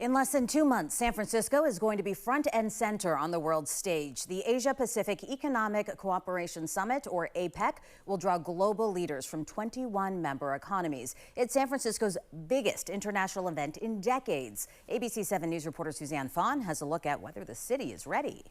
In less than 2 months, San Francisco is going to be front and center on the world stage. The Asia-Pacific Economic Cooperation Summit, or APEC, will draw global leaders from 21 member economies. It's San Francisco's biggest international event in decades. ABC 7 News reporter Suzanne Fawn has a look at whether the city is ready.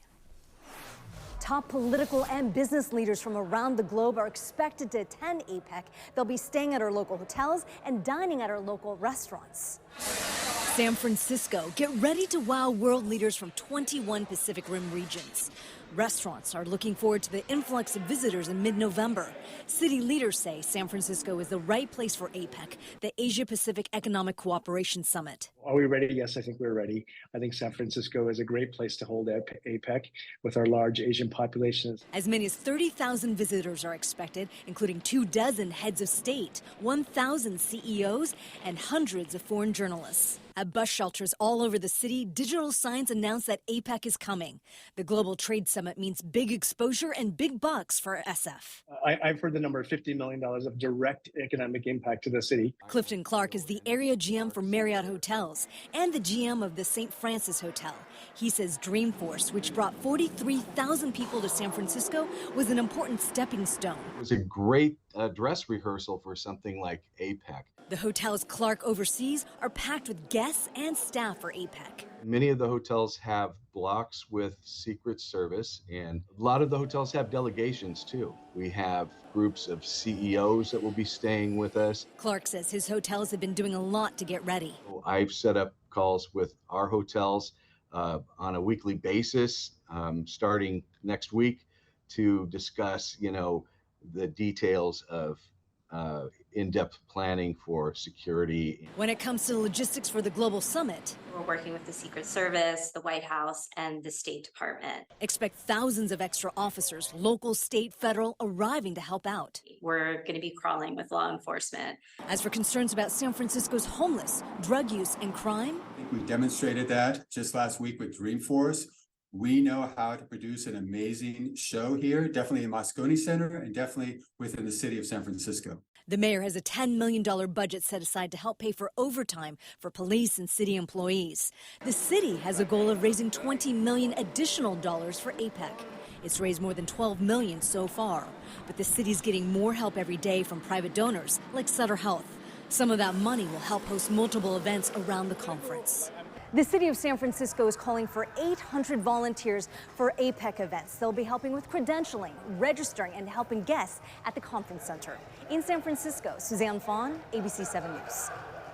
Top political and business leaders from around the globe are expected to attend APEC. They'll be staying at our local hotels and dining at our local restaurants. San Francisco, get ready to wow world leaders from 21 Pacific Rim regions. Restaurants are looking forward to the influx of visitors in mid-November. City leaders say San Francisco is the right place for APEC, the Asia-Pacific Economic Cooperation Summit. Are we ready? Yes, I think we're ready. I think San Francisco is a great place to hold APEC with our large Asian population. As many as 30,000 visitors are expected, including 24 heads of state, 1,000 CEOs, and hundreds of foreign journalists. At bus shelters all over the city, digital signs announce that APEC is coming. The Global Trade Summit means big exposure and big bucks for SF. I've heard the number of $50 million of direct economic impact to the city. Clifton Clark is the area GM for Marriott Hotels and the GM of the St. Francis Hotel. He says Dreamforce, which brought 43,000 people to San Francisco, was an important stepping stone. It was a great dress rehearsal for something like APEC. The hotels Clark oversees are packed with guests and staff for APEC. Many of the hotels have blocks with Secret Service, and a lot of the hotels have delegations too. We have groups of CEOs that will be staying with us. Clark says his hotels have been doing a lot to get ready. I've set up calls with our hotels on a weekly basis, starting next week, to discuss, the details of in-depth planning for security. When it comes to logistics for the global summit, we're working with the Secret Service, the White House, and the State Department. Expect thousands of extra officers, local, state, federal, arriving to help out. We're going to be crawling with law enforcement. As for concerns about San Francisco's homeless, drug use, and crime, I think we demonstrated that just last week with Dreamforce. We know how to produce an amazing show here, definitely in Moscone Center and definitely within the city of San Francisco. The mayor has a $10 million budget set aside to help pay for overtime for police and city employees. The city has a goal of raising $20 million additional dollars for APEC. It's raised more than $12 million so far, but the city's getting more help every day from private donors like Sutter Health. Some of that money will help host multiple events around the conference. The city of San Francisco is calling for 800 volunteers for APEC events. They'll be helping with credentialing, registering, and helping guests at the conference center. In San Francisco, Suzanne Fawn, ABC 7 News.